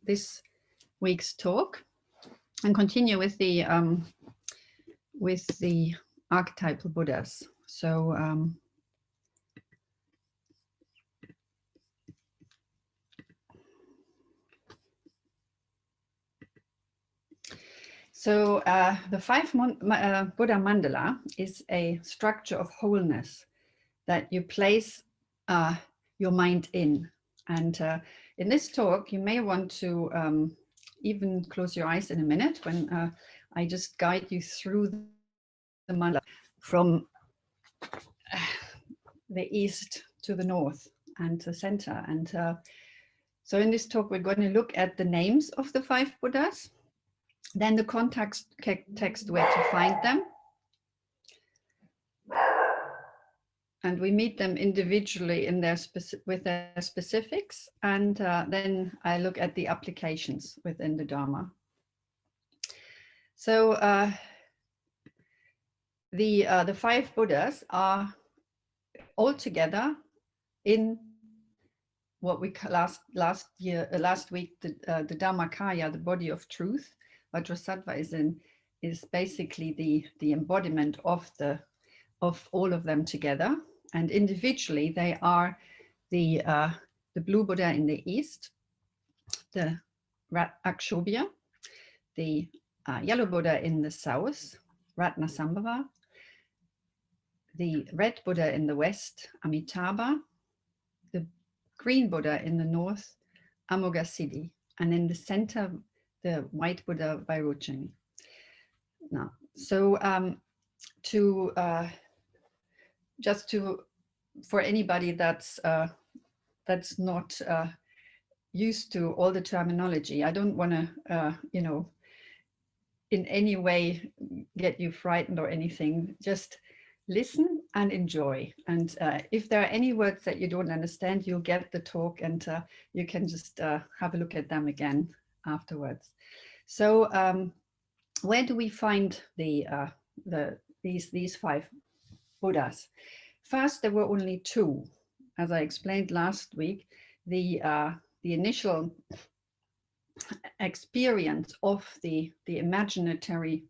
This week's talk and continue with the archetypal Buddhas. So the Buddha Mandala is a structure of wholeness that you place your mind in. And in this talk, you may want to even close your eyes in a minute when I just guide you through the mandala from the east to the north and the center. And so in this talk, we're going to look at the names of the 5 Buddhas, then the context text where to find them. And we meet them individually in their with their specifics. And then I look at the applications within the Dharma. So the 5 Buddhas are all together in what we last week the Dhammakaya, the body of truth. Vajrasattva is basically the embodiment of all of them together, and individually they are the blue Buddha in the east, the Akshobhya, the yellow Buddha in the south, Ratnasambhava, the red Buddha in the west, Amitabha, the green Buddha in the north, Amoghasiddhi, and in the center, the white Buddha, Vairocani. Now, so for anybody that's not used to all the terminology, I don't want to, in any way get you frightened or anything. Just listen and enjoy. And if there are any words that you don't understand, you'll get the talk and you can just have a look at them again afterwards. So where do we find these 5 Buddhas? First, there were only 2. As I explained last week, the initial experience of the imaginary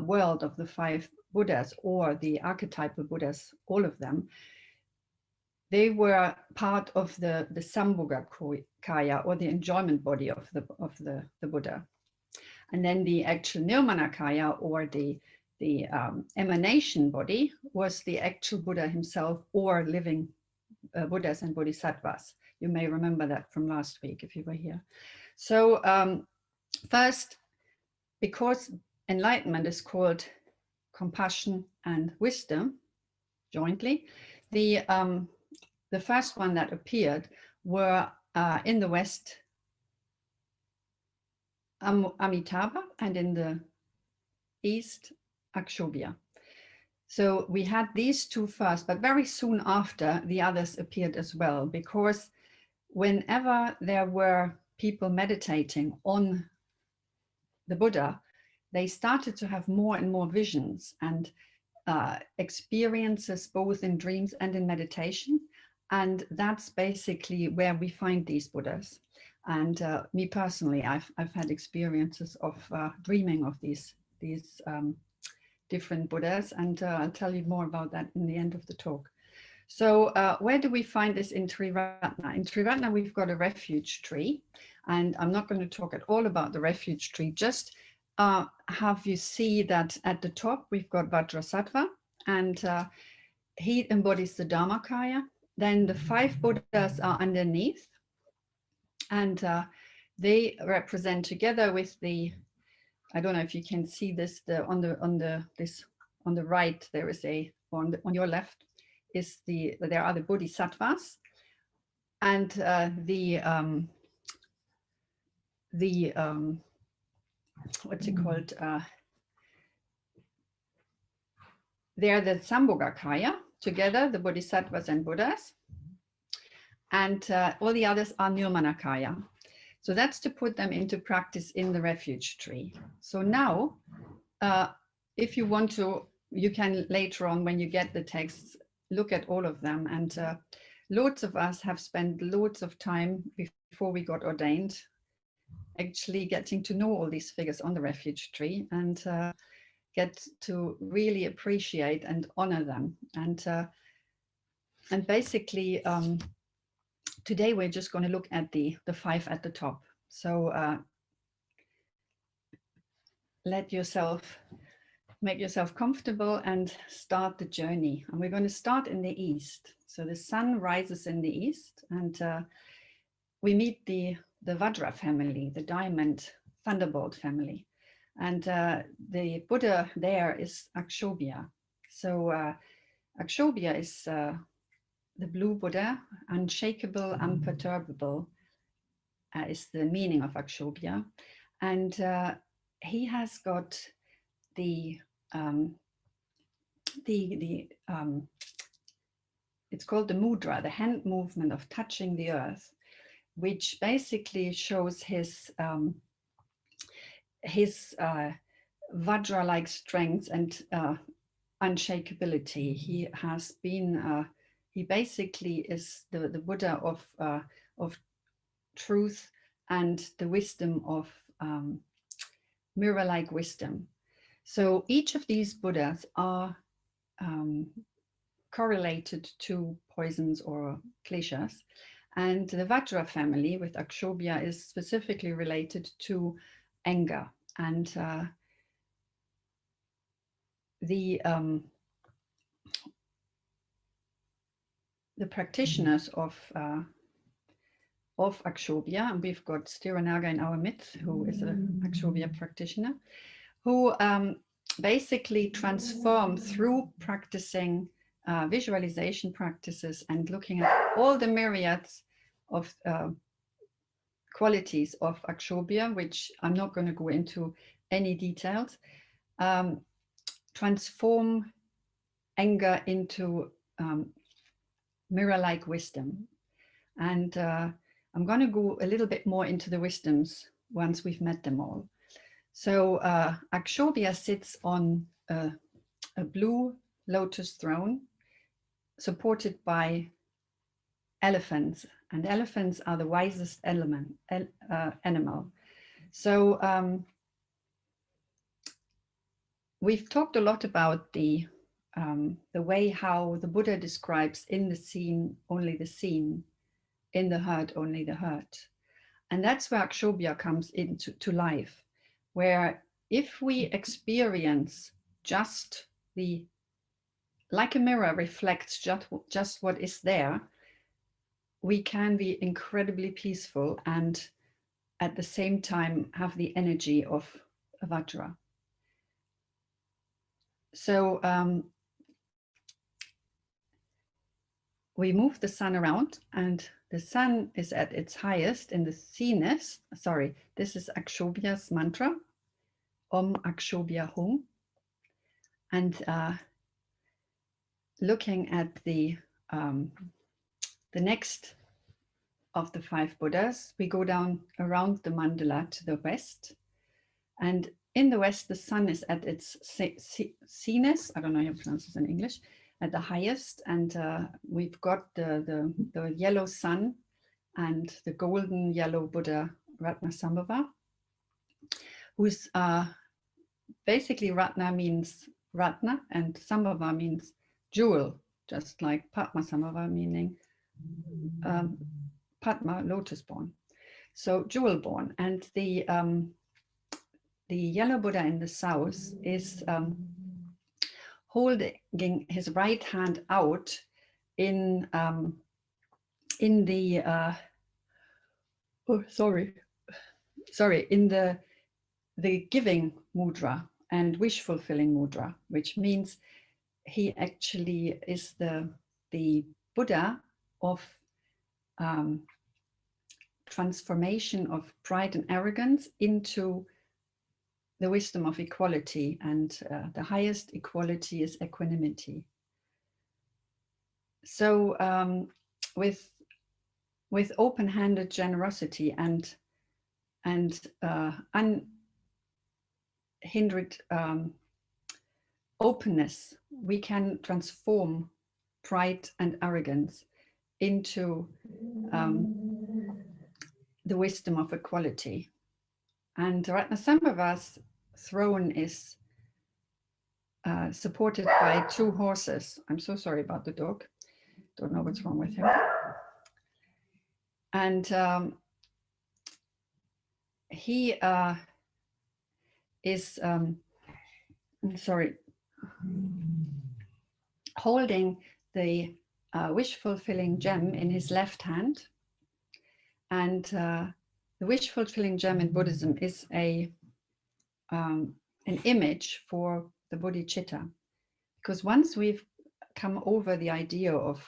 world of the 5 Buddhas, or the archetypal Buddhas, all of them, they were part of the Sambhogakaya, or the enjoyment body of the Buddha. And then the actual Nirmanakaya, or the emanation body, was the actual Buddha himself, or living Buddhas and Bodhisattvas. You may remember that from last week if you were here. So first, because enlightenment is called compassion and wisdom jointly, the first one that appeared were in the west, Amitabha, and in the east, Akshobhya. So we had these 2 first, but very soon after the others appeared as well, because whenever there were people meditating on the Buddha, they started to have more and more visions and experiences, both in dreams and in meditation. And that's basically where we find these Buddhas. And me personally, I've had experiences of dreaming of these different Buddhas, and I'll tell you more about that in the end of the talk. So where do we find this in Triratna? In Triratna, we've got a refuge tree, and I'm not going to talk at all about the refuge tree, just have you see that at the top, we've got Vajrasattva, and he embodies the Dhammakaya. Then the 5 Buddhas are underneath, and they represent, together with the, I don't know if you can see this, on the right, there is on your left is there are the Bodhisattvas, and what's it called? They're the Sambhogakaya, together, the Bodhisattvas and Buddhas, and all the others are Nirmanakaya. So that's to put them into practice in the refuge tree. So now, if you want to you can later on, when you get the texts, look at all of them. And loads of us have spent loads of time before we got ordained actually getting to know all these figures on the refuge tree, and get to really appreciate and honor them. And basically, today we're just going to look at the five at the top. So make yourself comfortable and start the journey. And we're going to start in the east. So the sun rises in the east, and we meet the Vajra family, the diamond thunderbolt family. And the Buddha there is Akshobhya. So Akshobhya is the blue Buddha, unshakable, imperturbable is the meaning of Akshobhya. And he has got it's called the mudra, the hand movement of touching the earth, which basically shows his Vajra-like strength and unshakability. He has been, he basically is the Buddha of truth and the wisdom of mirror-like wisdom. So each of these Buddhas are correlated to poisons or kleshas. And the Vajra family with Akshobhya is specifically related to anger. And the practitioners of Akshobhya, and we've got Sthiranaga in our midst, who is an Akshobhya practitioner, who basically transform through practicing visualization practices and looking at all the myriads of qualities of Akshobhya, which I'm not going to go into any details, transform anger into mirror-like wisdom. And I'm going to go a little bit more into the wisdoms once we've met them all. So Akshobhya sits on a blue lotus throne supported by elephants, and elephants are the wisest animal. So we've talked a lot about the way how the Buddha describes in the seen only the seen, in the hurt only the hurt. And that's where Akshobhya comes into life, where if we experience just like a mirror reflects just what is there, we can be incredibly peaceful and at the same time have the energy of a Vajra. So we move the sun around, and the sun is at its highest in the seeness. Sorry, this is Akshobhya's mantra, Om Akshobhya Hum. And looking at the next of the five Buddhas, we go down around the mandala to the west. And in the west, the sun is at its seeness. I don't know how to pronounce this in English. At the highest, and we've got the yellow sun and the golden yellow Buddha Ratnasambhava, who's basically Ratna means Ratna and Sambhava means jewel, just like Padmasambhava meaning Padma, lotus born. So jewel born, and the yellow Buddha in the south is holding his right hand out in the in the giving mudra and wish fulfilling mudra, which means he actually is the Buddha of transformation of pride and arrogance into the wisdom of equality, and the highest equality is equanimity. So with open-handed generosity and unhindered openness, we can transform pride and arrogance into the wisdom of equality. And Ratnasambhava's throne is supported by 2 horses. I'm so sorry about the dog. Don't know what's wrong with him. And he is, holding the wish-fulfilling gem in his left hand. And the wish-fulfilling gem in Buddhism is an image for the bodhicitta. Because once we've come over the idea of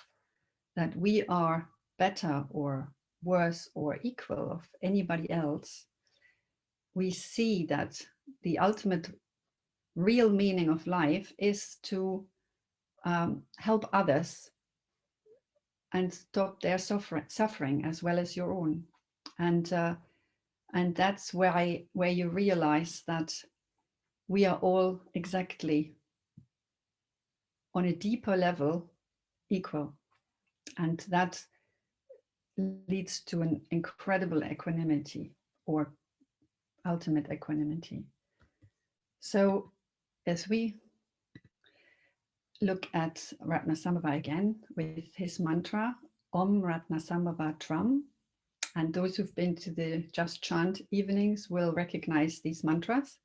that we are better or worse or equal of anybody else, we see that the ultimate real meaning of life is to help others and stop their suffering as well as your own. And that's where you realize that we are all exactly on a deeper level equal. And that leads to an incredible equanimity or ultimate equanimity. So as we look at Ratnasambhava again with his mantra, Om Ratnasambhava Tram, and those who've been to the Just Chant evenings will recognize these mantras.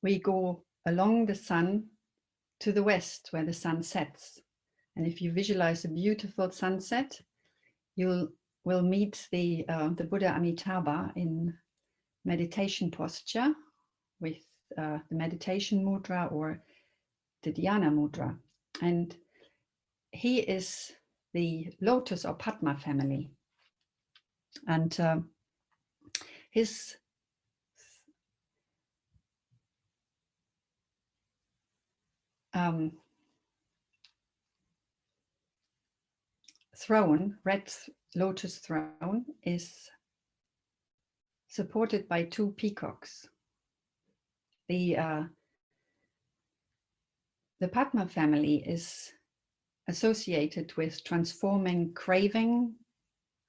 We go along the sun to the west where the sun sets. And if you visualize a beautiful sunset, you will meet the Buddha Amitabha in meditation posture with the meditation mudra or the dhyana mudra. And he is the lotus or Padma family. And his throne, red lotus throne, is supported by 2 peacocks. The Padma family is associated with transforming craving,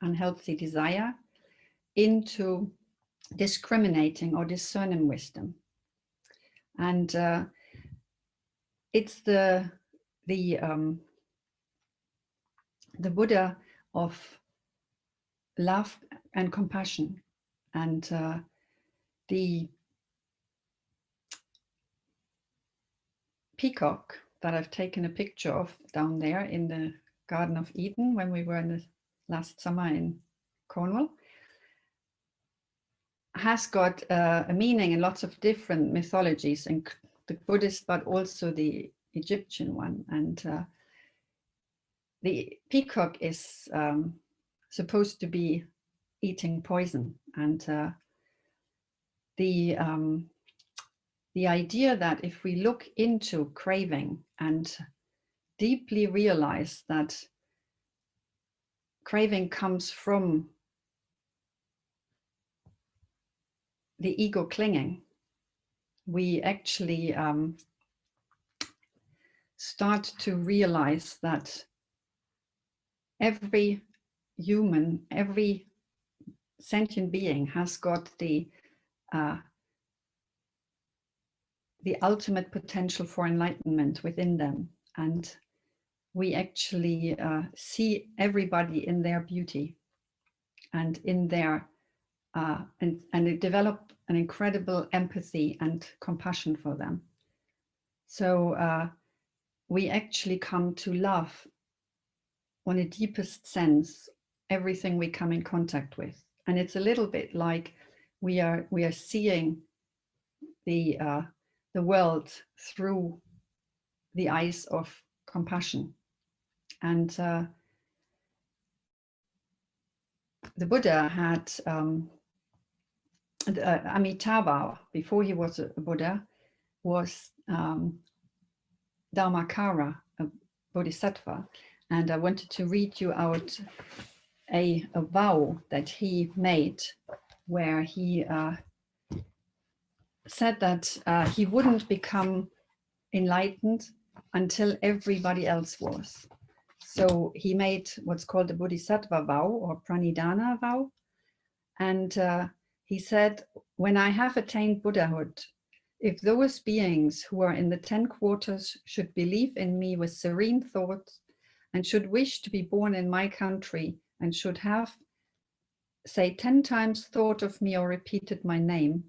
unhealthy desire, into discriminating or discerning wisdom. And it's the Buddha of love and compassion. And the peacock that I've taken a picture of down there in the Garden of Eden when we were in the last summer in Cornwall has got a meaning in lots of different mythologies, and the Buddhist, but also the Egyptian one. And the peacock is supposed to be eating poison. And the idea that if we look into craving and deeply realize that craving comes from the ego clinging, we actually start to realize that every human, every sentient being has got the ultimate potential for enlightenment within them. And we actually see everybody in their beauty and in their, and develop an incredible empathy and compassion for them. So we actually come to love on a deepest sense everything we come in contact with. And it's a little bit like we are seeing the world through the eyes of compassion. And the Buddha had Amitabha, before he was a Buddha, was Dharmakara, a bodhisattva. And I wanted to read you out a vow that he made, where he said that he wouldn't become enlightened until everybody else was. So he made what's called the Bodhisattva vow or Pranidhana vow. And he said, when I have attained Buddhahood, if those beings who are in the 10 quarters should believe in me with serene thoughts and should wish to be born in my country and should have, say, 10 times thought of me or repeated my name,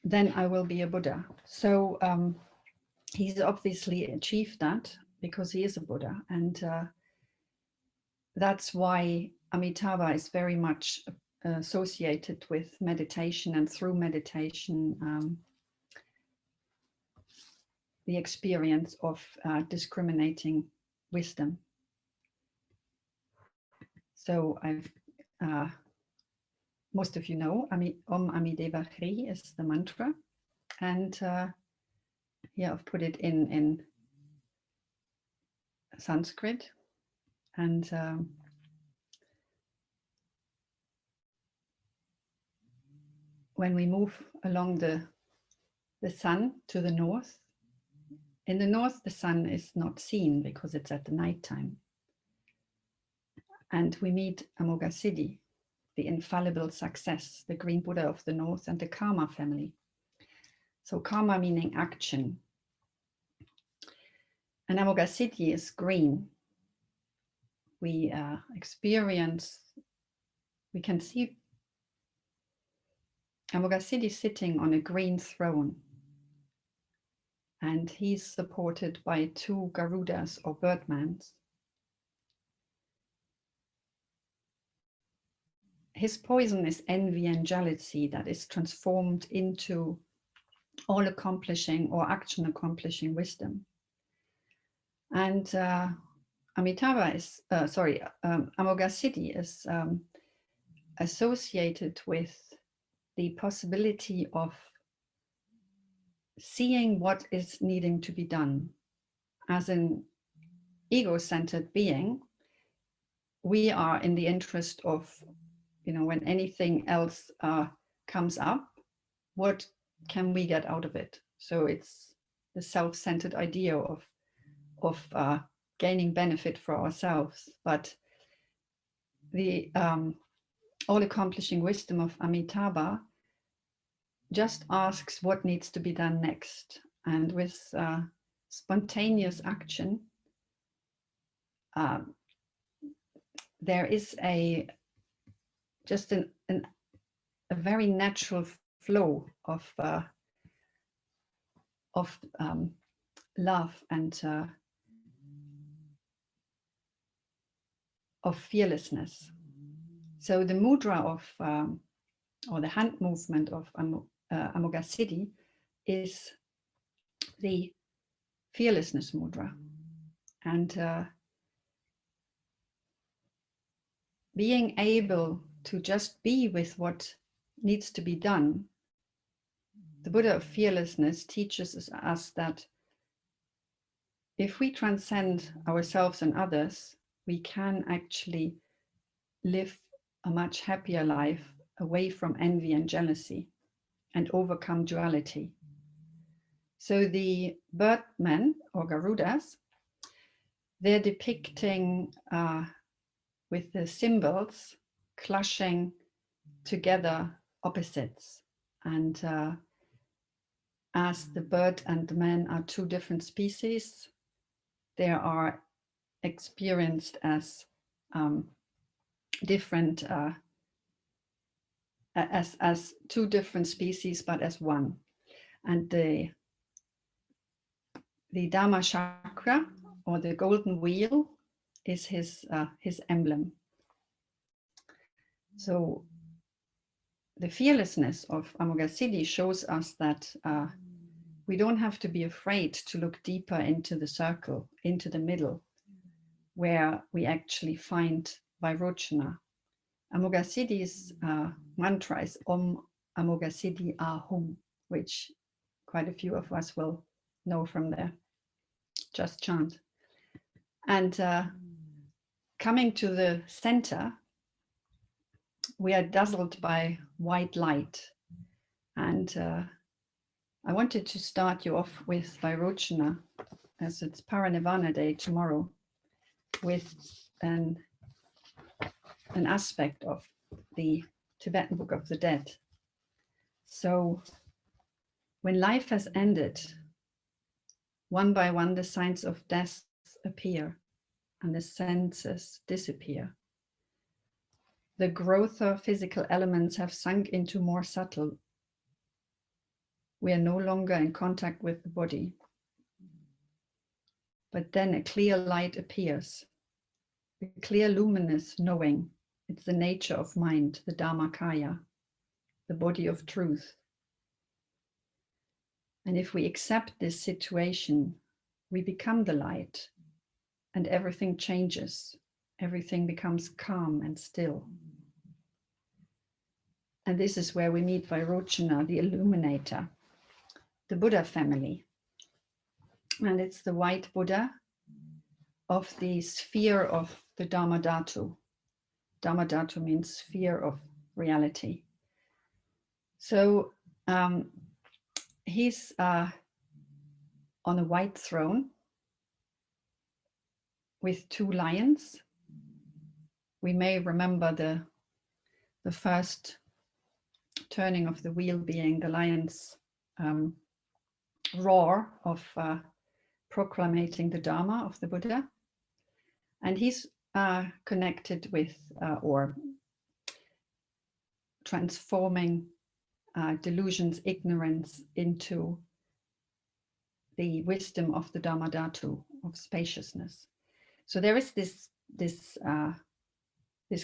then I will be a Buddha. So he's obviously achieved that because he is a Buddha. And that's why Amitabha is very much associated with meditation, and through meditation, the experience of discriminating wisdom. So I've, most of you know, Om Amidevahri is the mantra. And yeah, I've put it in Sanskrit. And when we move along the sun to the north, in the north, the sun is not seen because it's at the nighttime. And we meet Amoghasiddhi, the infallible success, the green Buddha of the north, and the Karma family. So karma meaning action. And Amoghasiddhi is green. We experience, we can see Amoghasiddhi sitting on a green throne. And he's supported by 2 Garudas or birdmans. His poison is envy and jealousy that is transformed into all-accomplishing or action-accomplishing wisdom. And Amoghasiddhi is associated with the possibility of seeing what is needing to be done. As an ego-centered being, we are in the interest of, when anything else comes up, what can we get out of it? So it's the self-centered idea of gaining benefit for ourselves. But the all-accomplishing wisdom of Amitabha just asks what needs to be done next. And with spontaneous action, there is a very natural flow of love and of fearlessness. So the mudra of or the hand movement of Amoghasiddhi is the fearlessness mudra. And being able to just be with what needs to be done, the Buddha of fearlessness teaches us that if we transcend ourselves and others, we can actually live a much happier life away from envy and jealousy and overcome duality. So the birdmen or Garudas, they're depicting with the symbols clashing together opposites. And as the bird and the man are 2 different species, they are experienced as different, as 2 different species, but as one. And the Dharma chakra or the golden wheel is his emblem. So the fearlessness of Amoghasiddhi shows us that we don't have to be afraid to look deeper into the circle, into the middle, where we actually find Vairocana. Amoghasiddhi's mantra is Om Amoghasiddhi Ahum, which quite a few of us will know from there. Just chant. And coming to the center, we are dazzled by white light. And I wanted to start you off with Vairochana, as it's Paranirvana Day tomorrow, with an aspect of the Tibetan Book of the Dead. So when life has ended, one by one the signs of death appear and the senses disappear. The grosser physical elements have sunk into more subtle. We are no longer in contact with the body. But then a clear light appears, a clear luminous knowing. It's the nature of mind, the Dharmakaya, the body of truth. And if we accept this situation, we become the light and everything changes. Everything becomes calm and still. And this is where we meet Vairochana, the illuminator, the Buddha family. And it's the white Buddha of the sphere of the Dharmadhatu. Dharmadhatu means sphere of reality. So he's on a white throne with two lions. We may remember the first turning of the wheel being the lion's roar of proclamating the Dharma of the Buddha. And he's connected with or transforming delusions, ignorance into the wisdom of the Dharmadhatu, of spaciousness. So there is this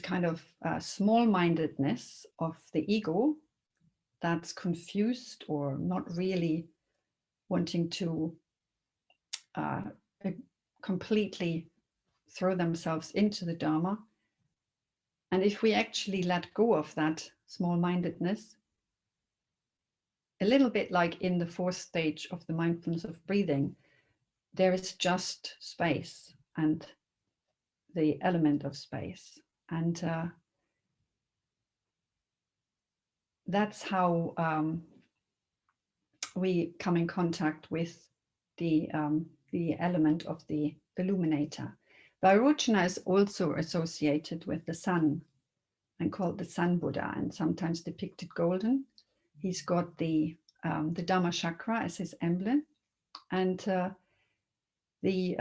kind of small-mindedness of the ego that's confused or not really wanting to completely throw themselves into the Dharma. And if we actually let go of that small-mindedness, a little bit like in the fourth stage of the mindfulness of breathing, there is just space and the element of space. And that's how we come in contact with the element of the illuminator. Vairochana is also associated with the sun and called the Sun Buddha, and sometimes depicted golden. He's got the Dhamma chakra as his emblem, and the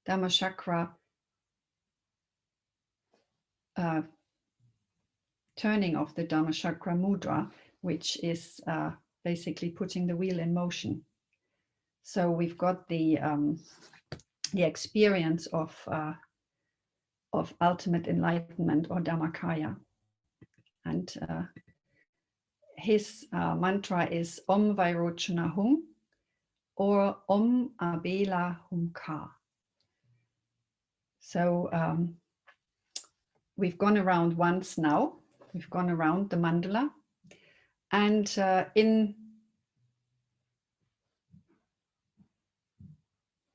Dhamma chakra turning of the Dhamma chakra mudra, which is basically putting the wheel in motion. So we've got the experience of ultimate enlightenment or Dhammakaya, and his mantra is Om Vairochana Hum or Om Abela Hum Ka. So we've gone around once now. We've gone around the mandala, and in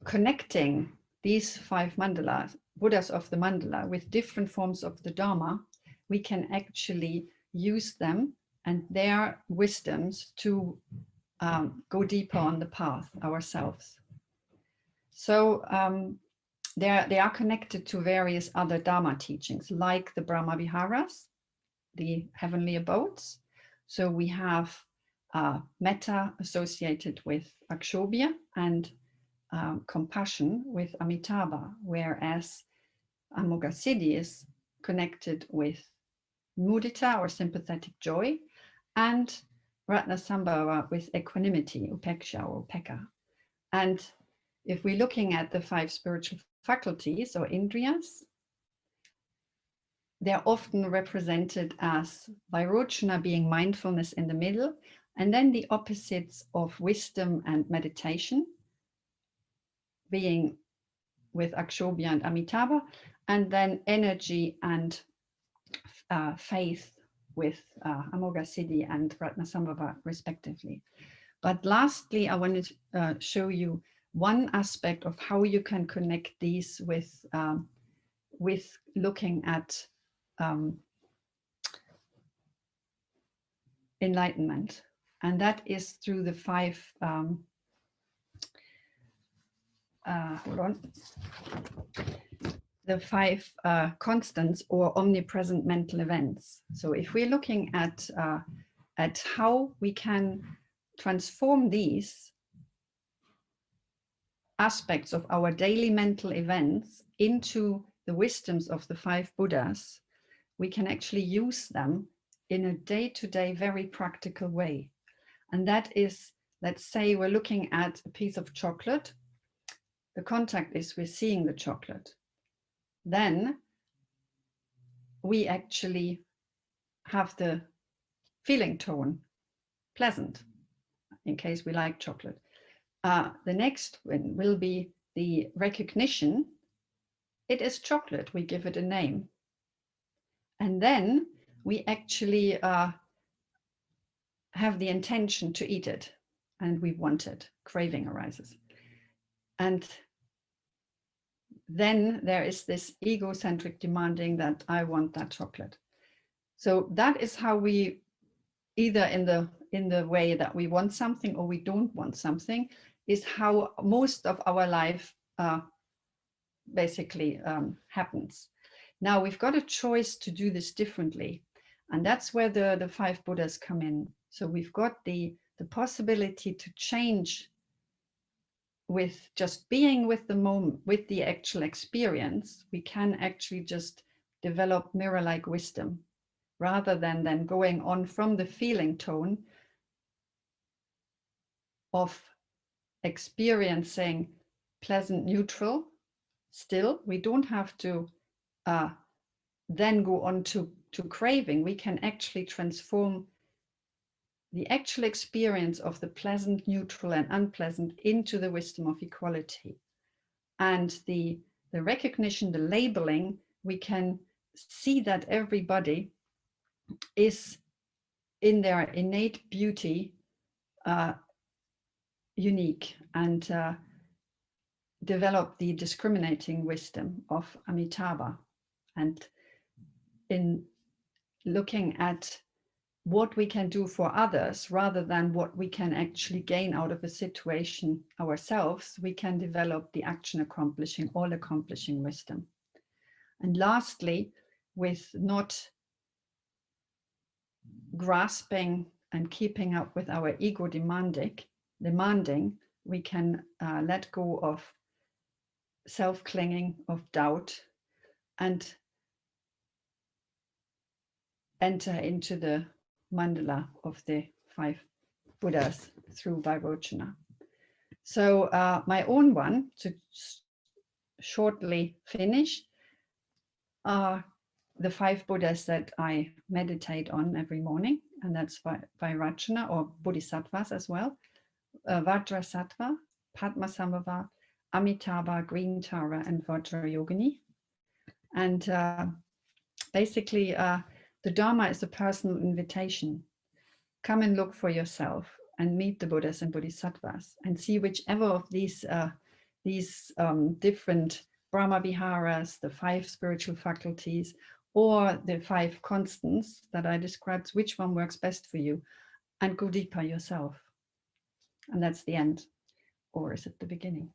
connecting these 5 mandalas, Buddhas of the mandala, with different forms of the Dharma, we can actually use them and their wisdoms to go deeper on the path ourselves. So they are connected to various other Dharma teachings, like the Brahma Viharas, the heavenly abodes. So we have metta associated with Akshobhya and compassion with Amitabha, whereas Amoghasiddhi is connected with mudita or sympathetic joy, and Ratnasambhava with equanimity, upeksha or upekkha. And if we're looking at the 5 spiritual faculties or indriyas, they're often represented as Vairochana being mindfulness in the middle, and then the opposites of wisdom and meditation being with Akshobhya and Amitabha, and then energy and faith with Amoghasiddhi and Ratnasambhava respectively. But lastly, I wanted to show you one aspect of how you can connect these with looking at enlightenment. And that is through the five, the five constants or omnipresent mental events. So if we're looking at how we can transform these aspects of our daily mental events into the wisdoms of the five Buddhas, we can actually use them in a day-to-day, very practical way. And that is, let's say we're looking at a piece of chocolate. The contact is we're seeing the chocolate. Then we actually have the feeling tone pleasant, in case we like chocolate. The next one will be the recognition. It is chocolate, we give it a name. And then we actually have the intention to eat it, and we want it, craving arises. And then there is this egocentric demanding that I want that chocolate. So that is how we, either in the way that we want something or we don't want something, is how most of our life basically happens. Now we've got a choice to do this differently, and that's where the five Buddhas come in. So we've got the possibility to change with just being with the moment, with the actual experience. We can actually just develop mirror-like wisdom, rather than going on from the feeling tone of experiencing pleasant neutral. Still, we don't have to then go on to craving. We can actually transform the actual experience of the pleasant, neutral, and unpleasant into the wisdom of equality. And the recognition, the labeling, we can see that everybody is in their innate beauty unique, and develop the discriminating wisdom of Amitabha. And in looking at what we can do for others rather than what we can actually gain out of a situation ourselves, we can develop the action accomplishing, all accomplishing wisdom. And lastly, with not grasping and keeping up with our ego demanding, we can let go of self-clinging, of doubt, and enter into the mandala of the five Buddhas through Vibrochana. So my own one, to shortly finish, are the five Buddhas that I meditate on every morning, and that's Vairocana, or Bodhisattvas as well. Vajrasattva, Padmasambhava, Amitabha, Green Tara, and Vajrayogini. And basically, the Dharma is a personal invitation. Come and look for yourself and meet the Buddhas and Bodhisattvas, and see whichever of these different Brahma Viharas, the five spiritual faculties, or the five constants that I described, which one works best for you, and go deeper yourself. And that's the end, or is it the beginning?